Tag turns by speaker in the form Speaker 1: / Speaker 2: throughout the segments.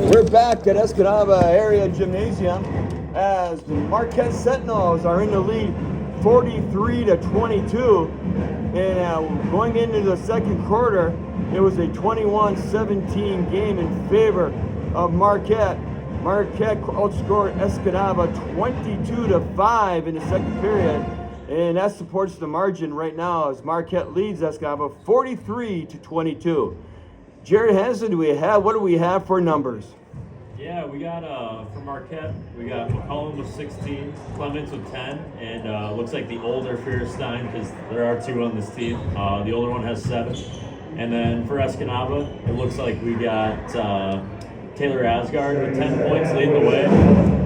Speaker 1: We're back at Escanaba Area Gymnasium as the Marquette Sentinels are in the lead 43-22. And going into the second quarter, it was a 21-17 game in favor of Marquette. Marquette outscored Escanaba 22-5 in the second period. And that supports the margin right now as Marquette leads Escanaba 43-22. Jared Hansen, what do we have for numbers?
Speaker 2: Yeah, we got for Marquette, we got McCollum with 16, Clements with 10, and looks like the older Fierstein, because there are two on this team. The older one has 7. And then for Escanaba, it looks like we got Taylor Asgard with 10 points leading the way,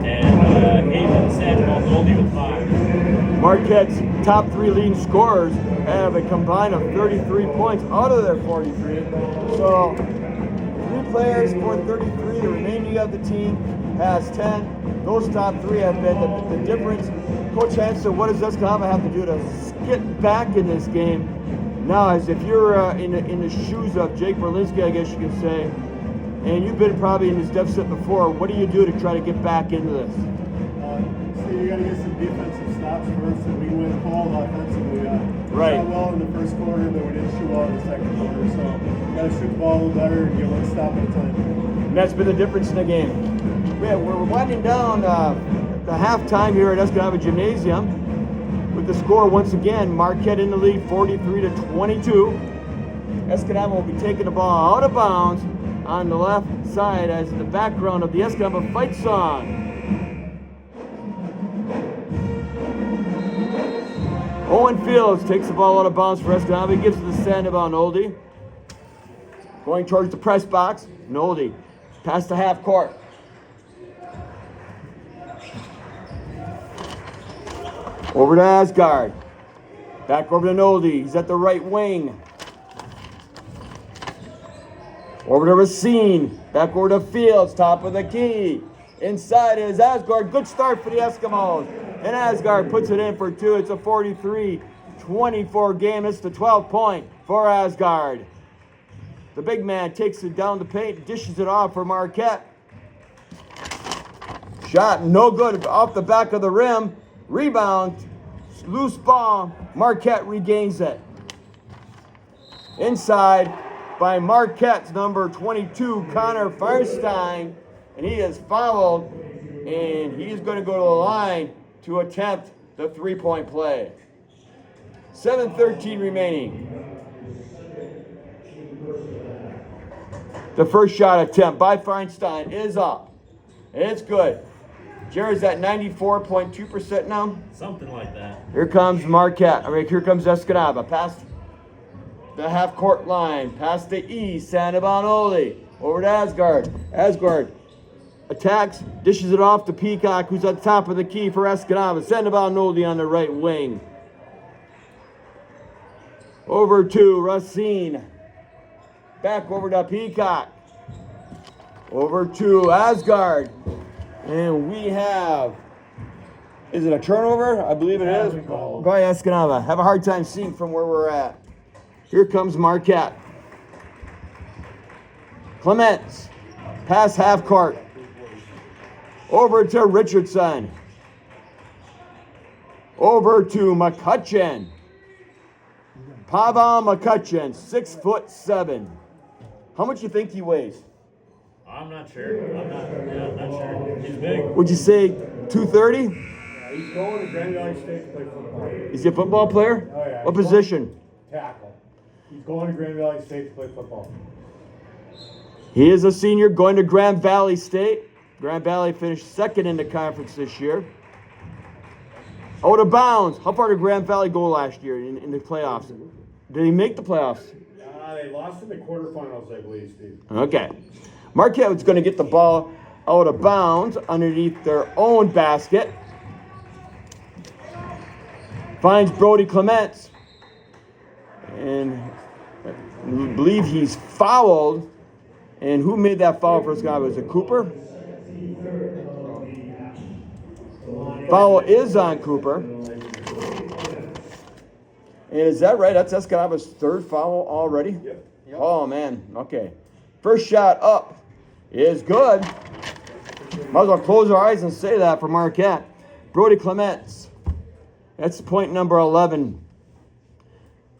Speaker 2: and Hayden Sandoval-Goldie with 5.
Speaker 1: Marquette's top 3 leading scorers have a combined of 33 points out of their 43. So 3 players scored 33. The remaining of the team has 10. Those top 3 have been the difference. Coach Hansen, what does Escanaba have to do to get back in this game? Now, as if you're in the shoes of Jake Berlinski, I guess you could say, and you've been probably in this deficit before, what do you do to try to get back into this?
Speaker 3: So you got to get some defensive stops first, and we went cold offensively.
Speaker 1: Right.
Speaker 3: Shot well in the first quarter, but we didn't shoot well in the second quarter. So got to shoot the ball a little better and get one stop at a time.
Speaker 1: And that's been the difference in the game. We're winding down the halftime here at Escanaba Gymnasium with the score once again. Marquette in the lead, 43-22. Escanaba will be taking the ball out of bounds on the left side as the background of the Escanaba fight song. Owen Fields takes the ball out of bounds for Escanaba. He gives it to Sandoval-Goldie. Going towards the press box. Noldy past the half court. Over to Asgard. Back over to Noldy. He's at the right wing. Over to Racine. Back over to Fields. Top of the key. Inside is Asgard. Good start for the Eskimos. And Asgard puts it in for 2. It's a 43-24 game. It's the 12th point for Asgard. The big man takes it down the paint, dishes it off for Marquette. Shot no good off the back of the rim. Rebound, loose ball. Marquette regains it. Inside by Marquette's number 22, Connor Fierstein. And he is fouled, and he's going to go to the line to attempt the 3-point play. 7:13 remaining. The first shot attempt by Feinstein is up. It's good. Jared's at 94.2% now.
Speaker 2: Something like that.
Speaker 1: Here comes Marquette. Here comes Escanaba. Past the half-court line. Past the E. Sandoval-Goldie. Over to Asgard. Asgard attacks, dishes it off to Peacock, who's at the top of the key for Escanaba. Sandoval-Goldie on the right wing. Over to Racine. Back over to Peacock. Over to Asgard. And we have, is it a turnover? I believe it is. By Escanaba. Have a hard time seeing from where we're at. Here comes Marquette. Clements. Pass half court. Over to Richardson. Over to McCutcheon. Pavel McCutcheon, 6'7". How much you think he weighs?
Speaker 2: I'm not sure. I'm not sure. He's big.
Speaker 1: Would you say 230?
Speaker 3: Yeah, he's going to Grand Valley State to play football.
Speaker 1: Is he a football player?
Speaker 3: Oh, yeah.
Speaker 1: What position?
Speaker 3: Tackle. He's going to Grand Valley State to play football.
Speaker 1: He is a senior going to Grand Valley State. Grand Valley finished second in the conference this year. Out of bounds. How far did Grand Valley go last year in the playoffs? Did he make the playoffs?
Speaker 3: They lost in the quarterfinals, I believe, Steve.
Speaker 1: Okay. Marquette was going to get the ball out of bounds underneath their own basket. Finds Brody Clements. And I believe he's fouled. And who made that foul for this guy? Was it Cooper? Foul is on Cooper. And is that right? That's Escanaba's third foul already?
Speaker 3: Yep.
Speaker 1: Oh, man. Okay. First shot up is good. Might as well close our eyes and say that for Marquette. Brody Clements. That's point number 11.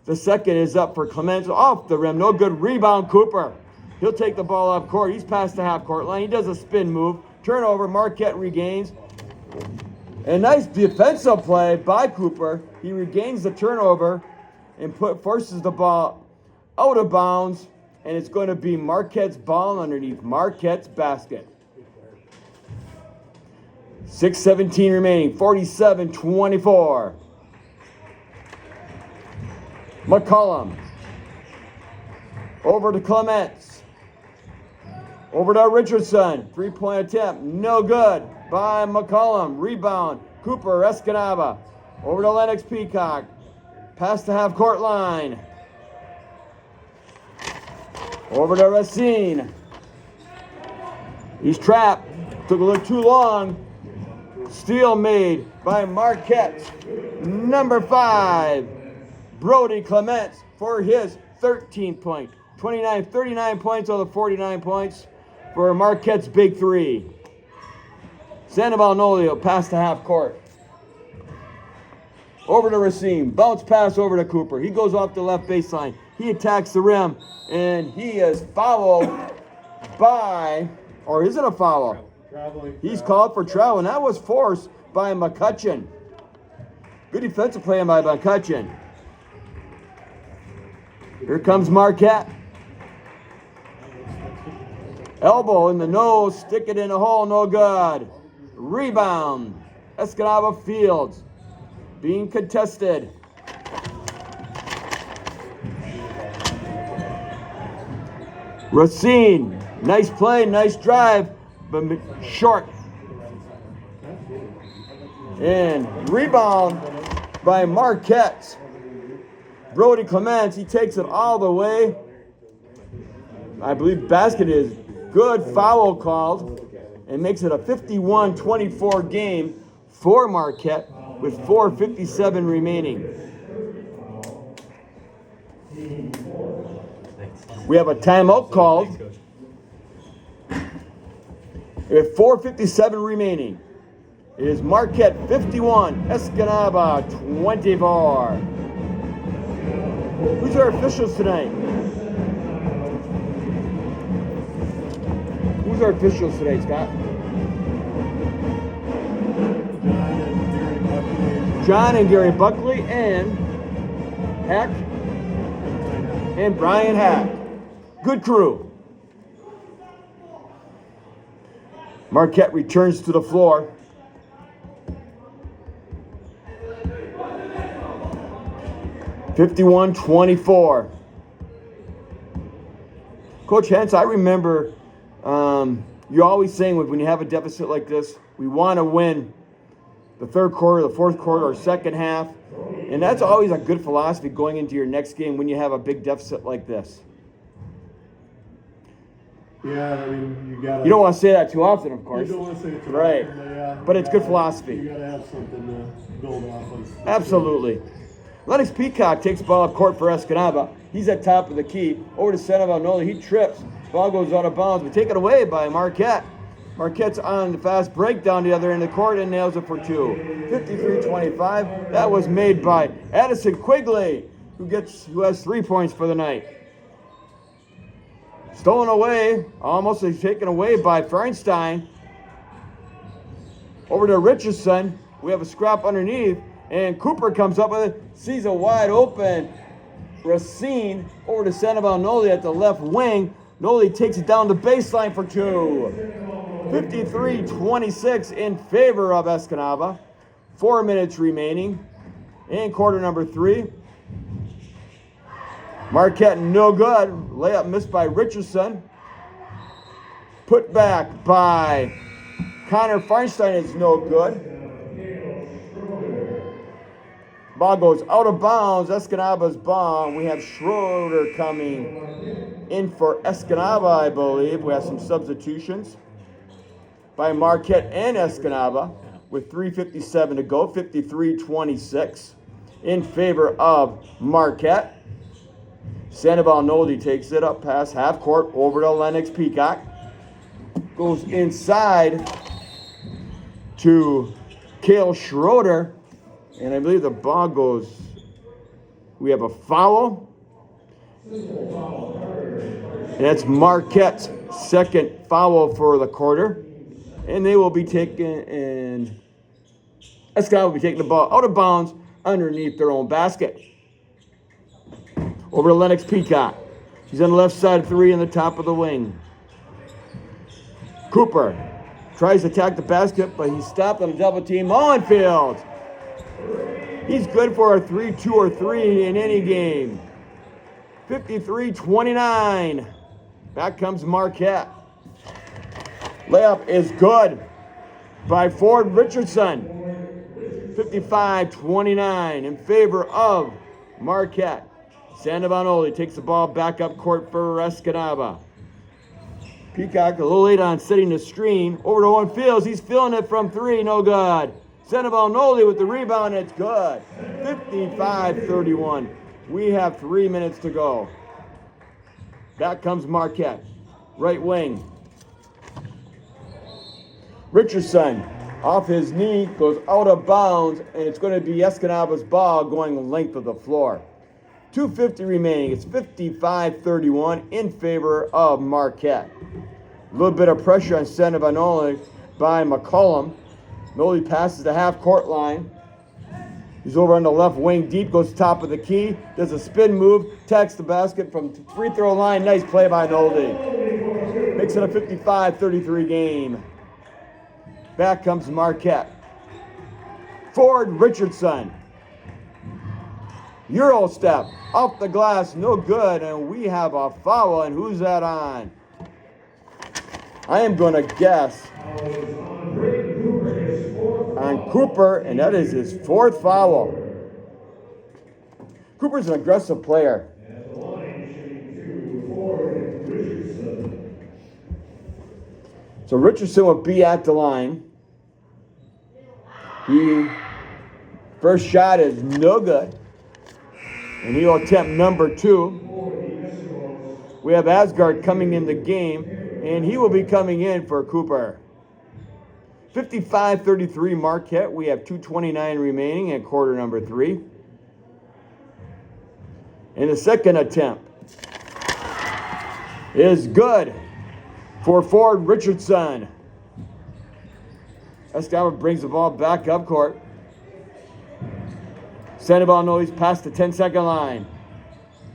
Speaker 1: The second is up for Clements. Off the rim. No good. Rebound, Cooper. He'll take the ball up court. He's past the half-court line. He does a spin move. Turnover. Marquette regains. A nice defensive play by Cooper. He regains the turnover and forces the ball out of bounds. And it's going to be Marquette's ball underneath Marquette's basket. 6:17 remaining. 47-24. McCollum. Over to Clements. Over to Richardson. 3-point attempt. No good by McCollum. Rebound. Cooper Escanaba. Over to Lennox Peacock. Past the half-court line. Over to Racine. He's trapped. Took a little too long. Steal made by Marquette. Number 5. Brody Clements for his 13-point. 39 points out of the 49 points for Marquette's big 3. Sandoval Nolio past the half court. Over to Racine. Bounce pass over to Cooper. He goes off the left baseline. He attacks the rim, and he is fouled by, or is it a foul?
Speaker 3: Traveling.
Speaker 1: He's called for travel, and that was forced by McCutcheon. Good defensive play by McCutcheon. Here comes Marquette. Elbow in the nose, stick it in the hole, no good. Rebound. Escanaba Fields being contested. Racine, nice play, nice drive, but short. And rebound by Marquette. Brody Clements, he takes it all the way. I believe basket is good. Foul called and makes it a 51-24 game for Marquette with 4:57 remaining. We have a timeout called with 4:57 remaining. It is Marquette 51, Escanaba 24. Who's our officials tonight? Who's our officials today, Scott? John and Gary Buckley and Hack and Brian Hack. Good crew. Marquette returns to the floor. (51-24). Coach Hentz, I remember you always saying when you have a deficit like this, we want to win the third quarter, the fourth quarter, or second half. And that's always a good philosophy going into your next game when you have a big deficit like this.
Speaker 3: Yeah, I mean, you
Speaker 1: don't want to say that too often, of course.
Speaker 3: You don't want to say it too
Speaker 1: right.
Speaker 3: often, but yeah.
Speaker 1: But it's good philosophy.
Speaker 3: You got to have something to build off of.
Speaker 1: Absolutely. Lennox Peacock takes the ball up court for Escanaba. He's at top of the key. Over to Sandoval Noli. He trips. Ball goes out of bounds, but taken away by Marquette. Marquette's on the fast break down the other end of the court and nails it for 2. 53-25. That was made by Addison Quigley, who has 3 points for the night. Stolen away, almost taken away by Feinstein. Over to Richardson. We have a scrap underneath, and Cooper comes up with it, sees a wide open Racine. Over to Sandoval Noli at the left wing. Noli takes it down the baseline for 2. 53-26 in favor of Escanaba. 4 minutes remaining in quarter number 3. Marquette no good. Layup missed by Richardson. Put back by Connor Feinstein is no good. Ball goes out of bounds. Escanaba's ball. We have Schroeder coming in for Escanaba, I believe. We have some substitutions by Marquette and Escanaba with 3:57 to go. 53-26 in favor of Marquette. Sandoval Noli takes it up past half court over to Lennox Peacock. goes inside to Kale Schroeder. And I believe the ball goes, we have a foul. And that's Marquette's second foul for the quarter. And they will be taking, and Escanaba will be taking the ball out of bounds underneath their own basket. Over to Lennox Peacock. She's on the left side, 3 in the top of the wing. Cooper tries to attack the basket, but he's stopped on a double team. Mullenfield. He's good for a 3, 2, or 3 in any game. 53-29. Back comes Marquette. Layup is good by Ford Richardson. 55-29 in favor of Marquette. Sandoval takes the ball back up court for Escanaba. Peacock a little late on setting the screen. Over to Owen Fields. He's feeling it from 3. No good. Sandoval with the rebound. It's good. 55-31. We have 3 minutes to go. Back comes Marquette. Right wing. Richardson off his knee, goes out of bounds, and it's going to be Escanaba's ball going the length of the floor. 2:50 remaining. It's 55-31 in favor of Marquette. A little bit of pressure on Sandoval by McCollum. Noli passes the half-court line. He's over on the left wing, deep, goes top of the key, does a spin move, attacks the basket from free throw line. Nice play by Nolde. Makes it a 55-33 game. Back comes Marquette. Ford Richardson. Euro step, off the glass, no good, and we have a foul, and who's that on? I am going to guess on Cooper, and that is his 4th foul. Cooper's an aggressive player. So Richardson will be at the line. First shot is no good. And he'll attempt number 2. We have Asgard coming in the game, and he will be coming in for Cooper. 55-33 Marquette. We have 2:29 remaining in quarter number 3. And the second attempt is good for Ford Richardson. Escanaba brings the ball back up court. Sandoval past the 10-second line.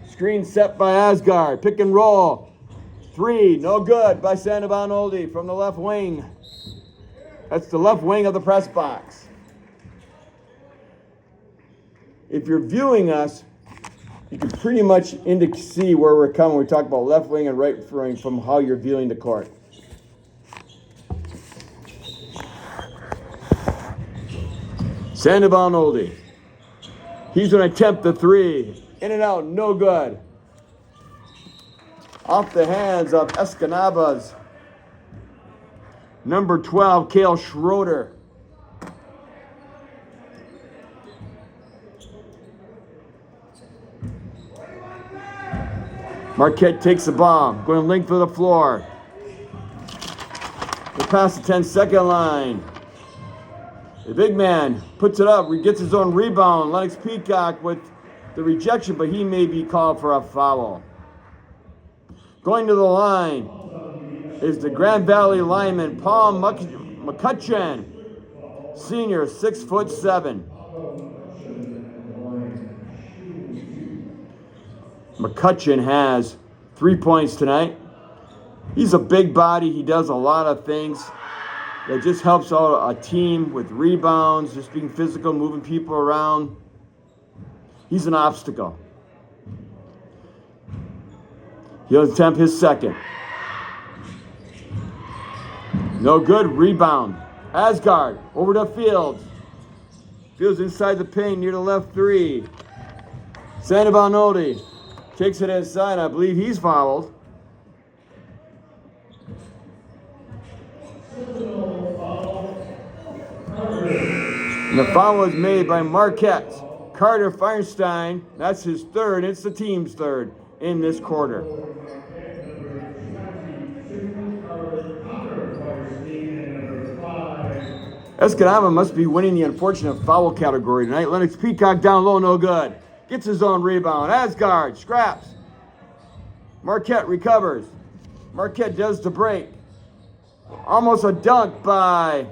Speaker 1: Screen set by Asgard. Pick and roll. 3, no good by Sandoval from the left wing. That's the left wing of the press box. If you're viewing us, you can pretty much see where we're coming. We talk about left wing and right wing from how you're viewing the court. Sandoval. He's going to attempt the 3. In and out, no good. Off the hands of Escanaba's number 12, Kale Schroeder. Marquette takes the ball, going length of the floor. They pass the 10-second line. The big man puts it up, gets his own rebound. Lennox Peacock with the rejection, but he may be called for a foul. Going to the line is the Grand Valley lineman, Paul McCutcheon, senior, 6'7". McCutcheon has 3 points tonight. He's a big body. He does a lot of things that just helps out a team with rebounds, just being physical, moving people around. He's an obstacle. He'll attempt his second. No good. Rebound. Asgard over to Fields. Fields inside the paint near the left 3. Sandoval takes it inside. I believe he's fouled. And the foul was made by Marquette. Carter Feinstein, that's his 3rd. It's the team's 3rd in this quarter. Escanaba must be winning the unfortunate foul category tonight. Lennox Peacock down low, no good. Gets his own rebound. Asgard scraps. Marquette recovers. Marquette does the break. Almost a dunk by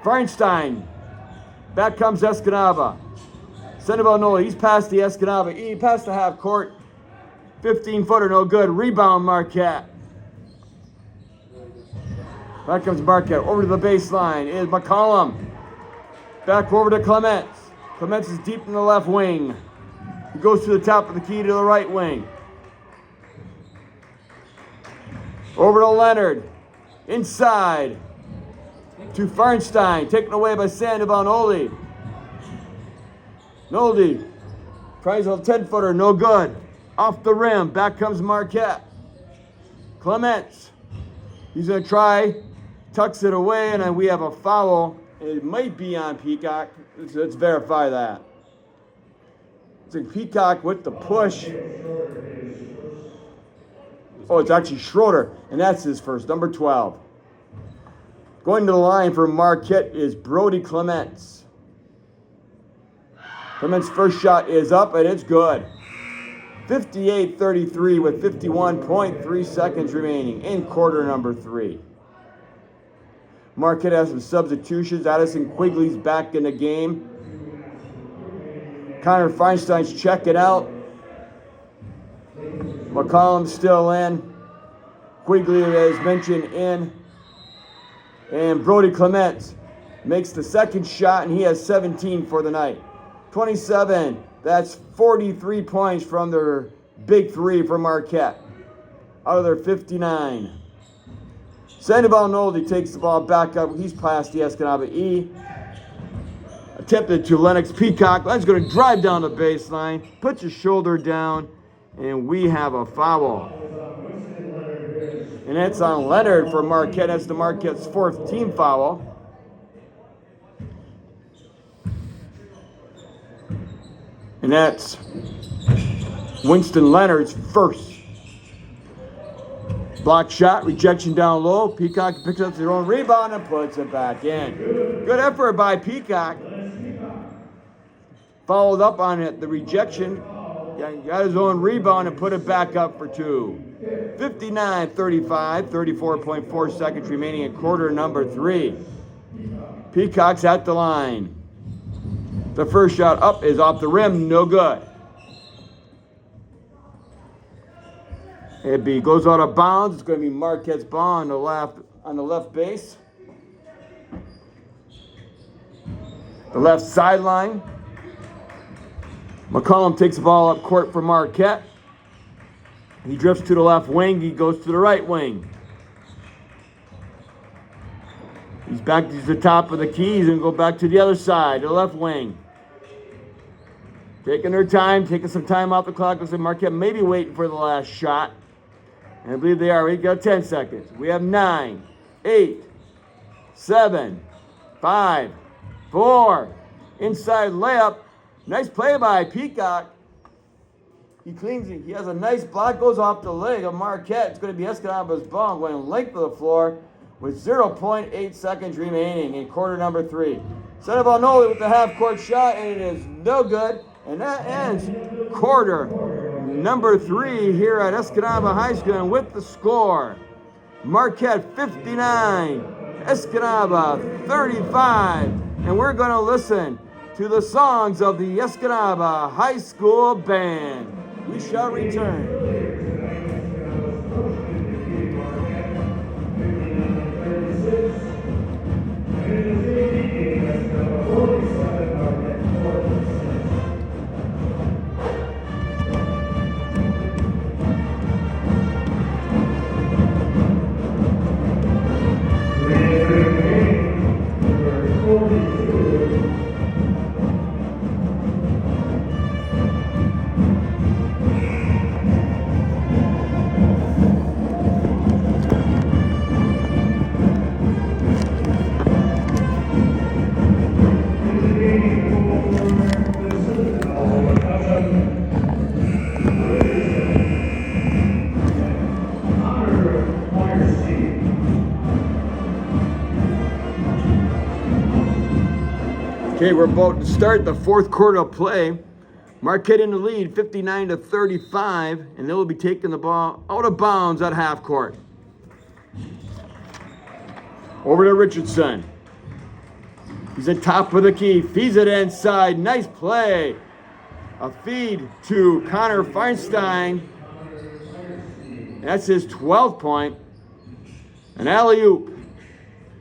Speaker 1: Feinstein. Back comes Escanaba. Sandoval Nola, he's past the Escanaba. He past the half court. 15-footer, no good. Rebound, Marquette. Back comes Marquette. Over to the baseline is McCollum. Back over to Clements. Clements is deep in the left wing. He goes to the top of the key to the right wing. Over to Leonard. Inside. To Feinstein. Taken away by Sandoval Nolde. Nolde tries a 10-footer. No good. Off the rim. Back comes Marquette. Clements. He's going to try. Tucks it away, and then we have a foul. It might be on Peacock. Let's verify that. It's like Peacock with the push. Oh, it's actually Schroeder, and that's his first, number 12. Going to the line for Marquette is Brody Clements. Clements' first shot is up, and it's good. 58-33 with 51.3 seconds remaining in quarter number 3. Marquette has some substitutions. Addison Quigley's back in the game. Connor Feinstein's checking out. McCollum's still in. Quigley, as mentioned, in. And Brody Clements makes the second shot, and he has 17 for the night. 27. That's 43 points from their big three for Marquette. Out of their 59. Sandoval Nolde takes the ball back up. He's past the Escanaba E. Attempted to Lennox Peacock. Lennox going to drive down the baseline. Puts his shoulder down. And we have a foul. And that's on Leonard for Marquette. That's the Marquette's 4th team foul. And that's Winston Leonard's first. Block shot, rejection down low. Peacock picks up their own rebound and puts it back in. Good effort by Peacock. Followed up on it, the rejection. Got his own rebound and put it back up for 2. 59-35, 34.4 seconds remaining in quarter number 3. Peacock's at the line. The first shot up is off the rim, no good. It goes out of bounds. It's going to be Marquette's ball on the left base. The left sideline. McCollum takes the ball up court for Marquette. He drifts to the left wing. He goes to the right wing. He's back to the top of the key. He's going to go back to the other side, the left wing. Taking their time, taking some time off the clock. Looks like Marquette maybe waiting for the last shot. And I believe they are. We got 10 seconds. We have 9, 8, 7, 5, 4. Inside layup. Nice play by Peacock. He cleans it. He has a nice block. Goes off the leg of Marquette. It's going to be Escanaba's ball going length of the floor with 0.8 seconds remaining in quarter number 3. Sandoval Nolde with the half-court shot, and it is no good. And that ends quarter number 3 here at Escanaba High School. And with the score, Marquette 59, Escanaba 35. And we're going to listen to the songs of the Escanaba High School Band. We shall return. Okay, we're about to start the fourth quarter of play. Marquette in the lead, 59-35, and they'll be taking the ball out of bounds at half court. Over to Richardson. He's at top of the key, feeds it inside, nice play. A feed to Connor Feinstein. That's his 12th point. An alley-oop.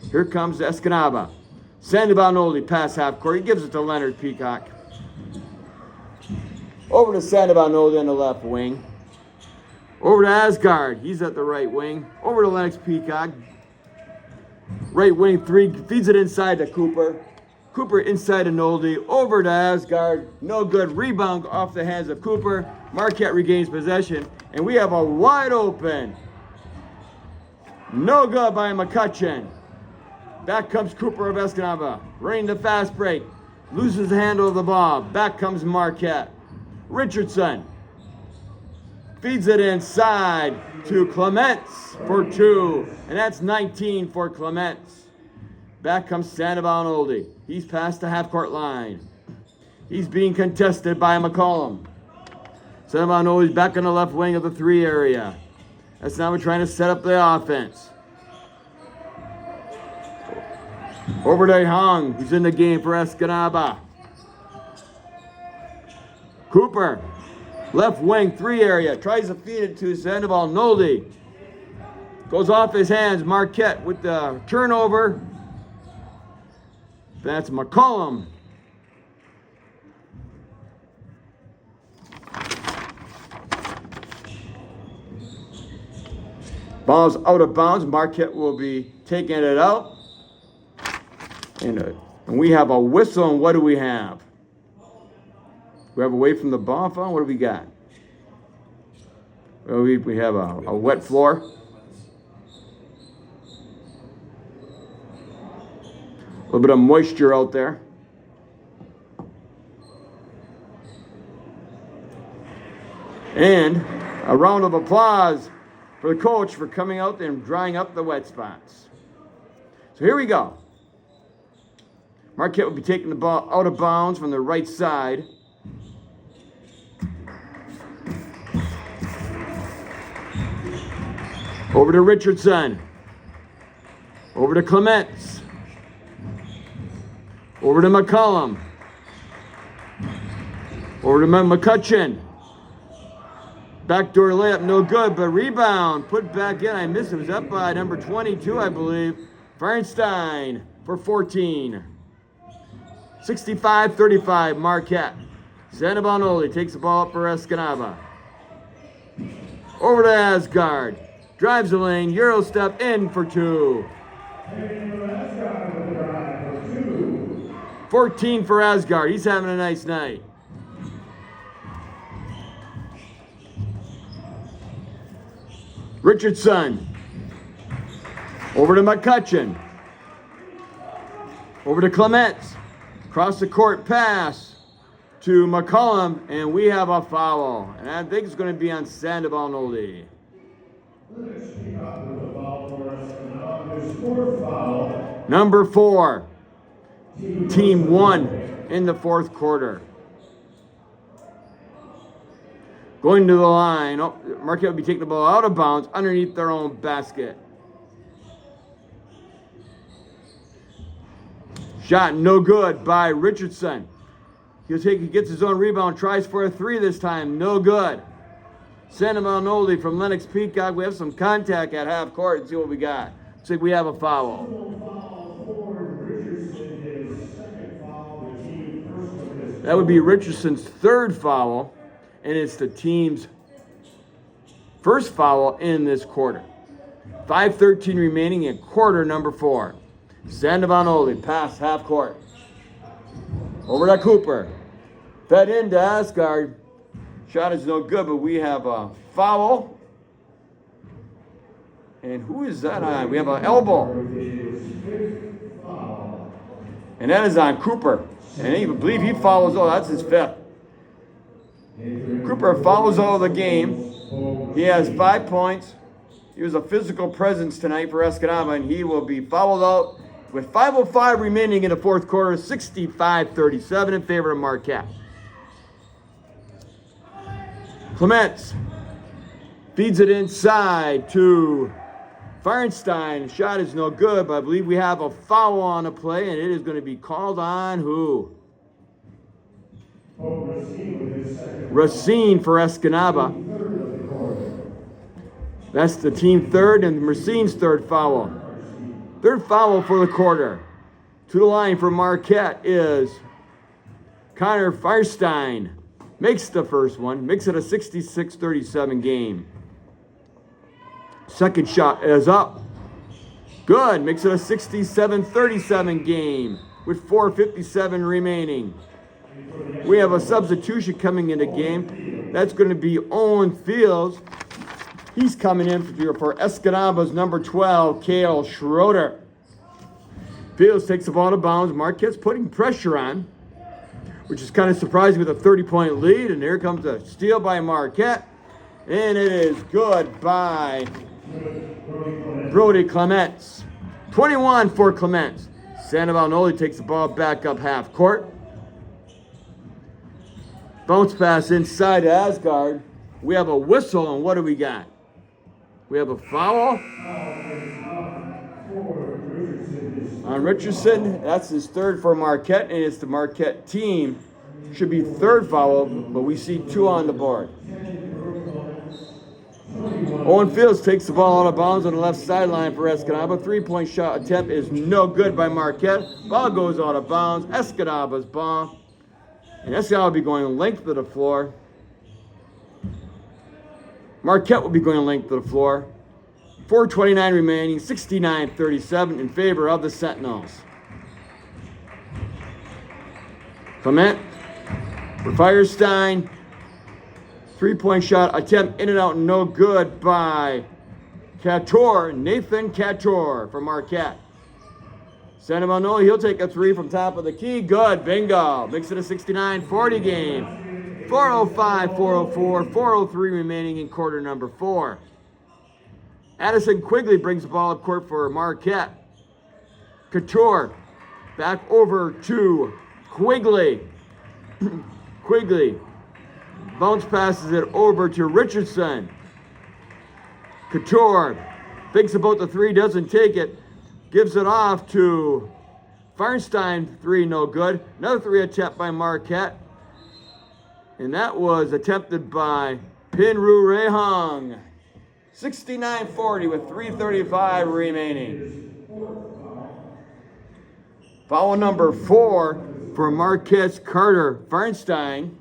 Speaker 1: Here comes Escanaba. Sandoval Nolde, pass half court. He gives it to Leonard Peacock. Over to Sandoval Nolde on the left wing. Over to Asgard. He's at the right wing. Over to Lennox Peacock. Right wing three. Feeds it inside to Cooper. Cooper inside to Nolde. Over to Asgard. No good. Rebound off the hands of Cooper. Marquette regains possession. And we have a wide open. No good by McCutcheon. Back comes Cooper of Escanaba. Running the fast break. Loses the handle of the ball. Back comes Marquette. Richardson. Feeds it inside to Clements for 2. And that's 19 for Clements. Back comes Sandoval Nolde. He's past the half-court line. He's being contested by McCollum. Sandoval Nolde's back on the left wing of the 3 area. That's now we're trying to set up the offense. Over to Hong, who's in the game for Escanaba. Cooper, left wing 3 area, tries to feed it to Sandoval Nolde. Goes off his hands, Marquette with the turnover. That's McCollum. Ball's out of bounds. Marquette will be taking it out. And we have a whistle, and what do we have? We have away from the ball foul. What do we got? Well, we have a wet floor. A little bit of moisture out there. And a round of applause for the coach for coming out and drying up the wet spots. So here we go. Marquette will be taking the ball out of bounds from the right side. Over to Richardson. Over to Clements. Over to McCollum. Over to McCutcheon. Backdoor layup, no good, but rebound. Put back in, I missed it. It was up by number 22, I believe. Feinstein for 14. 65-35, Marquette. Sandoval Nolde takes the ball up for Escanaba. Over to Asgard. Drives the lane, Euro step in for 2. 14 for Asgard. He's having a nice night. Richardson. Over to McCutcheon. Over to Clements. Across the court pass to McCollum, and we have a foul. And I think it's going to be on Sandoval Nolde. Number 4. Team 1 in the fourth quarter. Going to the line. Oh, Marquette will be taking the ball out of bounds underneath their own basket. Shot no good by Richardson. He gets his own rebound, tries for a 3 this time. No good. Sandoval Nolde from Lennox Peacock. We have some contact at half court and see what we got. Looks like we have a foul. That would be Richardson's 3rd foul, and it's the team's first foul in this quarter. 5:13 remaining in quarter number 4. Sandoval Nolde, pass half court. Over to Cooper. Fed into Asgard. Shot is no good, but we have a foul. And who is that on? We have an elbow. And that is on Cooper. And I believe he follows. Oh, that's his 5th. Cooper follows all of the game. He has 5 points. He was a physical presence tonight for Escanaba, and he will be fouled out. with 5:05 remaining in the fourth quarter, 65-37 in favor of Marquette. Clements feeds it inside to Feinstein. Shot is no good, but I believe we have a foul on the play, and it is going to be called on who? Racine for Escanaba. That's the team third and Racine's third foul. Third foul for the quarter. To the line for Marquette is Connor Feinstein. Makes the first one, makes it a 66-37 game. Second shot is up. Good, makes it a 67-37 game with 4:57 remaining. We have a substitution coming in the game. That's going to be Owen Fields. He's coming in for Escanaba's number 12, Kale Schroeder. Fields takes the ball out of bounds. Marquette's putting pressure on, which is kind of surprising with a 30-point lead. And here comes a steal by Marquette. And it is good by Brody Clements. 21 for Clements. Sandoval Noli takes the ball back up half court. Bounce pass inside to Asgard. We have a whistle, and what do we got? We have a foul on Richardson. That's his third for Marquette, and it's the Marquette team. Should be third foul, but we see two on the board. Owen Fields takes the ball out of bounds on the left sideline for Escanaba. Three-point shot attempt is no good by Marquette. Ball goes out of bounds. Escanaba's ball. And Escanaba will be going length of the floor. Marquette will be going length of the floor. 4:29 remaining, 69-37 in favor of the Sentinels. Clement for Firestein. Three-point shot attempt in and out, no good by Couture, Nathan Couture for Marquette. Sandoval Noli, he'll take a three from top of the key. Good, bingo. Makes it a 69-40 game. 4:05, 4:04, 4:03 remaining in quarter number 4. Addison Quigley brings the ball up court for Marquette. Couture back over to Quigley. Quigley bounce passes it over to Richardson. Couture thinks about the three, doesn't take it. Gives it off to Feinstein, three no good. Another three attempt by Marquette. And that was attempted by Pinru Rehung. 69-40 with 3:35 remaining. Foul number 4 for Marquette's Carter Feinstein.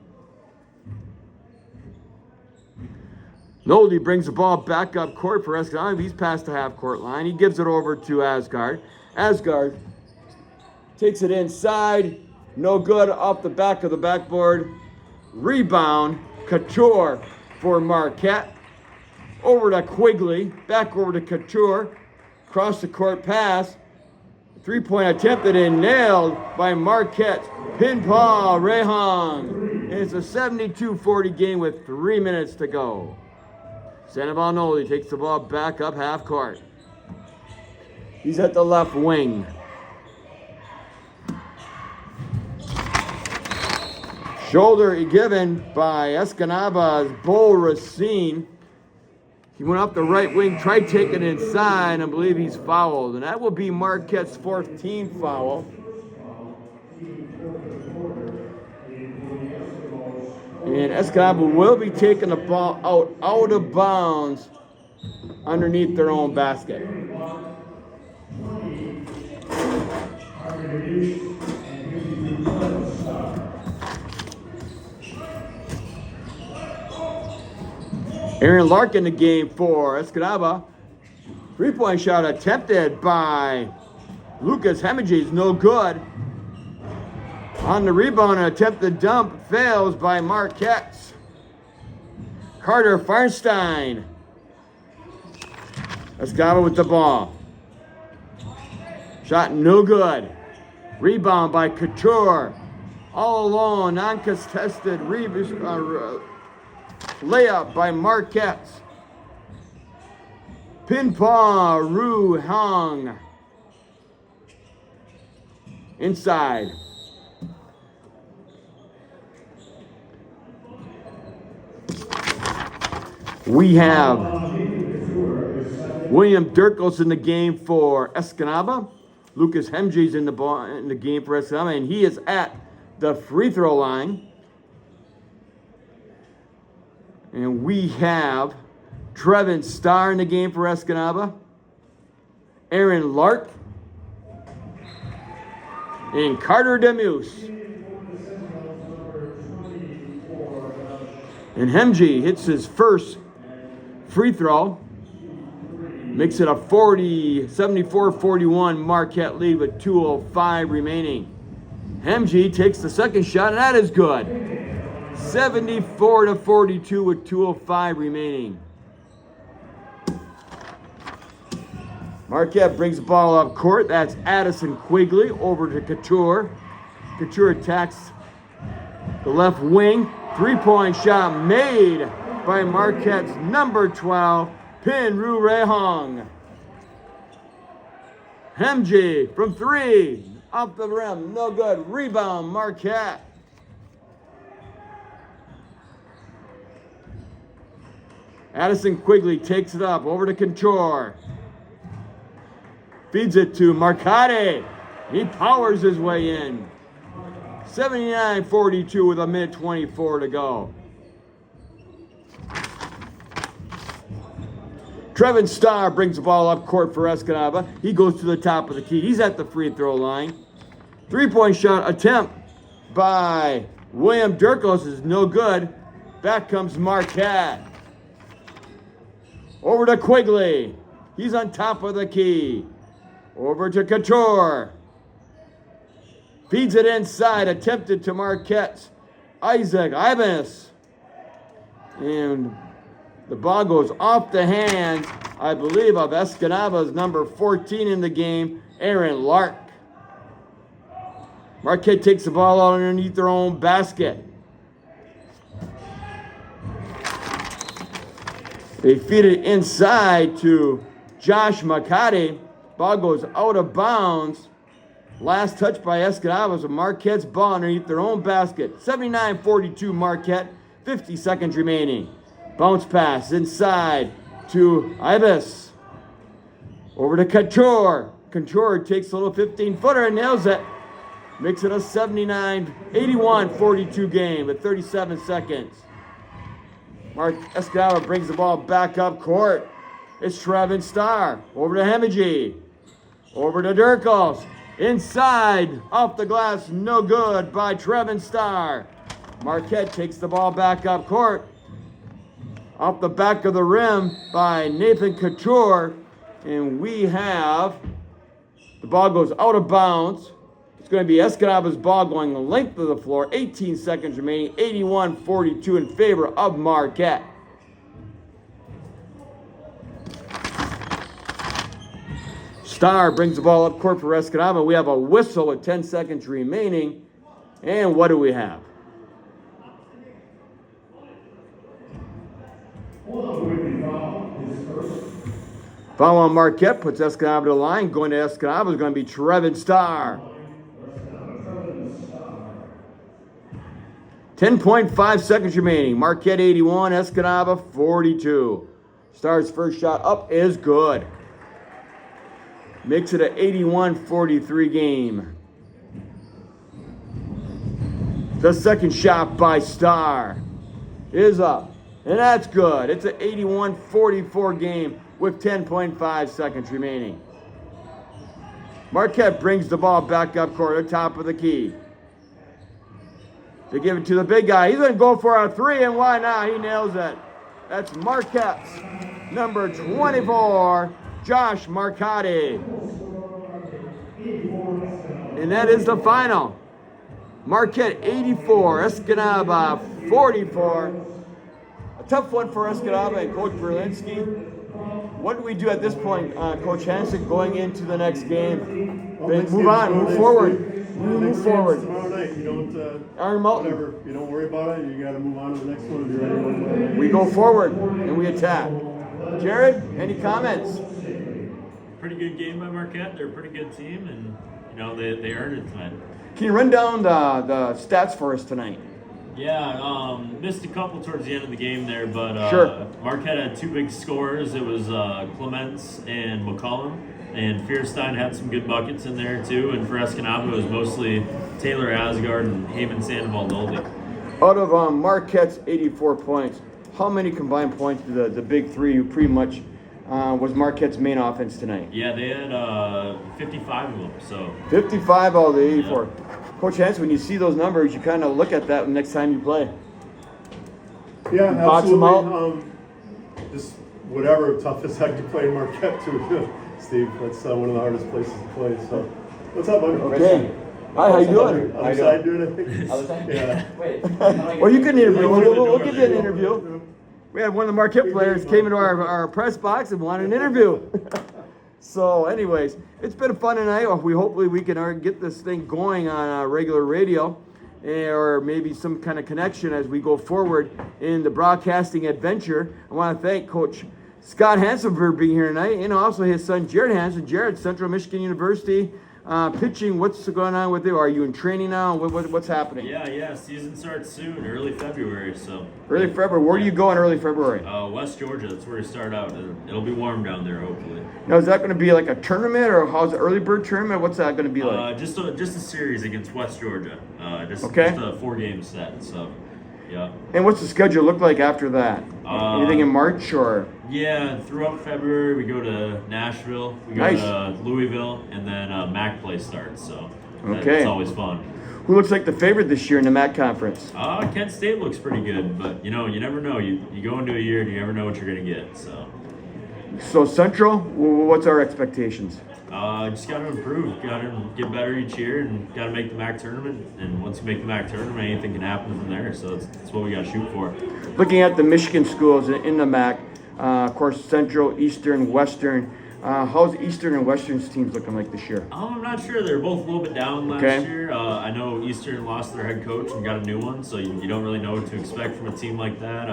Speaker 1: Nolde brings the ball back up court for Escanaba. He's past the half-court line. He gives it over to Asgard. Asgard takes it inside. No good, off the back of the backboard. Rebound, Couture for Marquette. Over to Quigley. Back over to Couture. Across the court pass. Three-point attempted and nailed by Marquette's Pinpaw Rehung. It's a 72-40 game with 3 minutes to go. Sandoval Noli takes the ball back up half court. He's at the left wing. Shoulder given by Escanaba's Bo Racine. He went up the right wing, tried taking it inside, and I believe he's fouled. And that will be Marquette's 4th team foul. And Escanaba will be taking the ball out of bounds underneath their own basket. Aaron Lark in the game for Escanaba. Three-point shot attempted by Lucas Hemingway, no good. On the rebound, an attempted dump fails by Marquette. Carter Feinstein. Escanaba with the ball. Shot no good. Rebound by Couture. All alone, non-contested layup by Marquette. Pinpaw Rehung. inside. We have William Durkos in the game for Escanaba. Lucas Hemji's in the game for Escanaba, and he is at the free throw line. And we have Trevin Starr in the game for Escanaba. Aaron Lark. And Carter Demuse. And Hemji hits his first free throw. Makes it a 74-41 Marquette lead with 2:05 remaining. Hemji takes the second shot, and that is good. 74-42 with 2:05 remaining. Marquette brings the ball up court. That's Addison Quigley over to Couture. Couture attacks the left wing. Three-point shot made by Marquette's number 12, Pin Ru Rehong. Hemji from three. Off the rim. No good. Rebound, Marquette. Addison Quigley takes it up. Over to Couture. Feeds it to Marcotte. He powers his way in. 79-42 with a minute 24 to go. Trevin Starr brings the ball up court for Escanaba. He goes to the top of the key. He's at the free throw line. Three-point shot attempt by William Durkos is no good. Back comes Marquette. Over to Quigley. He's on top of the key. Over to Couture. Feeds it inside. Attempted to Marquette's Isaac Ibis. And the ball goes off the hands, I believe, of Escanaba's number 14 in the game, Aaron Lark. Marquette takes the ball out underneath their own basket. They feed it inside to Josh McCarty. Ball goes out of bounds. Last touch by Escanaba, so Marquette's ball underneath their own basket. 79-42 Marquette, 50 seconds remaining. Bounce pass inside to Ibis. Over to Couture. Couture takes a little 15-footer and nails it. Makes it a 79-81-42 game with 37 seconds. Mark Escanaba brings the ball back up court. It's Trevin Starr. Over to Hemiji. Over to Durkos. Inside, off the glass, no good by Trevin Starr. Marquette takes the ball back up court. Off the back of the rim by Nathan Couture. And we have, the ball goes out of bounds. It's going to be Escanaba's ball going the length of the floor. 18 seconds remaining, 81-42 in favor of Marquette. Starr brings the ball up court for Escanaba. We have a whistle with 10 seconds remaining. And what do we have? Foul on Marquette puts Escanaba to the line. Going to Escanaba is going to be Trevin Starr. 10.5 seconds remaining. Marquette 81, Escanaba 42. Starr's first shot up is good. Makes it an 81-43 game. The second shot by Starr is up. And that's good. It's an 81-44 game with 10.5 seconds remaining. Marquette brings the ball back up court at the top of the key. They give it to the big guy. He's going to go for a three, and why not? He nails it. That's Marquette's number 24, Josh Marcotte. And that is the final. Marquette 84, Escanaba 44. A tough one for Escanaba and Coach Berlinski. What do we do at this point, Coach Hansen, going into the next game? Move on, move forward. Move forward.
Speaker 3: Tomorrow night, you don't,
Speaker 1: Iron Mountain.
Speaker 3: whatever, you don't worry about it. You got to move on to the next one if you're ready.
Speaker 1: We go forward and we attack. Jared, any comments?
Speaker 2: Pretty good game by Marquette. They're a pretty good team, and they earned it tonight.
Speaker 1: Can you run down the stats for us tonight?
Speaker 2: Yeah, missed a couple towards the end of the game there, but
Speaker 1: Sure.
Speaker 2: Marquette had two big scorers. It was Clements and McCollum, and Fierstein had some good buckets in there too. And for Escanaba, it was mostly Taylor Asgard and Haven Sandoval-Nolde.
Speaker 1: Out of Marquette's 84 points, how many combined points did the big three, who pretty much was Marquette's main offense tonight?
Speaker 2: Yeah, they had 55 of them. So
Speaker 1: 55 out of the 84. Coach Hansen, when you see those numbers, you kind of look at that next time you play.
Speaker 3: Yeah,
Speaker 1: Box 'em
Speaker 3: absolutely. Just whatever toughest act to play in Marquette too, Steve. That's one of the hardest places to play. So, what's up, buddy?
Speaker 1: Okay. Hi, how you doing?
Speaker 3: Other side doing it?
Speaker 4: Other side?
Speaker 3: Yeah.
Speaker 4: Wait.
Speaker 1: Well, you can interview.
Speaker 2: What are they
Speaker 1: We'll
Speaker 2: doing
Speaker 1: give you an
Speaker 2: there?
Speaker 1: interview. We had one of the Marquette players came into our press box and wanted an interview. So, anyways, it's been a fun night. Hopefully we can get this thing going on regular radio, or maybe some kind of connection as we go forward in the broadcasting adventure. I want to thank Coach Scott Hansen for being here tonight, and also his son Jared Hansen. Jared, Central Michigan University, pitching. What's going on with you? Are you in training now? What's happening?
Speaker 2: yeah, season starts soon, early February. So
Speaker 1: Early February. Where do you go in early February?
Speaker 2: West Georgia, that's where we start out. It'll be warm down there, hopefully.
Speaker 1: Now, is that going to be like a tournament, or how's the early bird tournament? What's that going to be like?
Speaker 2: Just a series against West Georgia.
Speaker 1: Okay.
Speaker 2: Just a 4-game set. So, yeah.
Speaker 1: And what's the schedule look like after that? Anything in March or?
Speaker 2: Yeah, throughout February we go to Nashville, we go
Speaker 1: Nice.
Speaker 2: to Louisville, and then MAC play starts. So
Speaker 1: Okay.
Speaker 2: it's always fun.
Speaker 1: Who looks like the favorite this year in the MAC conference?
Speaker 2: Kent State looks pretty good, but you never know. You go into a year and you never know what you're gonna get. So
Speaker 1: Central, what's our expectations?
Speaker 2: just got to improve, got to get better each year, and got to make the MAC tournament. And once you make the MAC tournament, anything can happen from there. So that's what we got to shoot for.
Speaker 1: Looking at the Michigan schools in the MAC, of course, Central, Eastern, Western. How's Eastern and Western's teams looking like this year?
Speaker 2: I'm not sure. They're both a little bit down last
Speaker 1: Okay.
Speaker 2: year. I know Eastern lost their head coach and got a new one, so you don't really know what to expect from a team like that.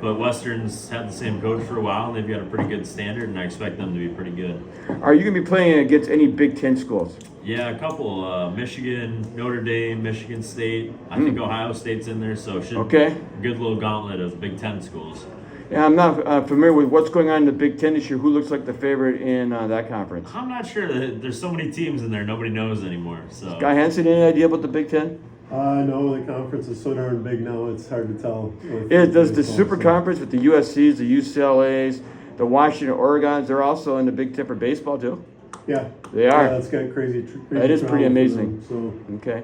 Speaker 2: But Western's had the same coach for a while, and they've got a pretty good standard, and I expect them to be pretty good.
Speaker 1: Are you going to be playing against any Big Ten schools?
Speaker 2: Yeah, a couple. Michigan, Notre Dame, Michigan State. I think Ohio State's in there, so it should
Speaker 1: Okay.
Speaker 2: be a good little gauntlet of Big Ten schools.
Speaker 1: Yeah, I'm not familiar with what's going on in the Big Ten this year. Who looks like the favorite in that conference?
Speaker 2: I'm not sure. There's so many teams in there, nobody knows anymore. So
Speaker 1: Guy Hansen, any idea about the Big Ten?
Speaker 3: No, the conference is so darn big now, it's hard to tell.
Speaker 1: Does the Super Conference with the USCs, the UCLAs, the Washington Oregons, they're also in the Big Ten for baseball too?
Speaker 3: Yeah.
Speaker 1: They are.
Speaker 3: Yeah, that's got crazy
Speaker 1: That is pretty
Speaker 3: travel for
Speaker 1: amazing.
Speaker 3: them, so.
Speaker 1: Okay.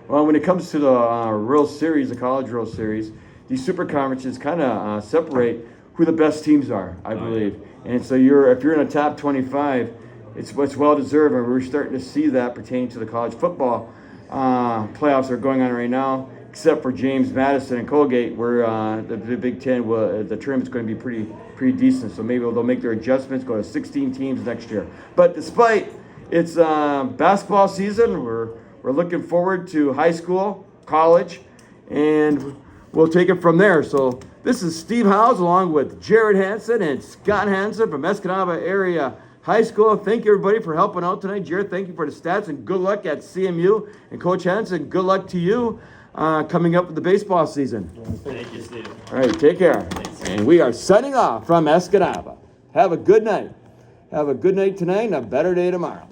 Speaker 1: Well, when it comes to the World Series, the College World Series, these super conferences kind of separate who the best teams are, I believe. And so if you're in a top 25, it's well deserved, and we're starting to see that pertaining to the college football playoffs that are going on right now, except for James Madison and Colgate, where the Big Ten, the tournament's going to be pretty decent. So maybe they'll make their adjustments, go to 16 teams next year. But despite it's basketball season, we're looking forward to high school, college, and we'll take it from there. So this is Steve Howes along with Jared Hansen and Scott Hansen from Escanaba Area High School. Thank you, everybody, for helping out tonight. Jared, thank you for the stats, and good luck at CMU. And Coach Hansen, good luck to you coming up with the baseball season.
Speaker 2: thank you, Steve.
Speaker 1: All right, take care. And we are signing off from Escanaba. Have a good night. Have a good night tonight and a better day tomorrow.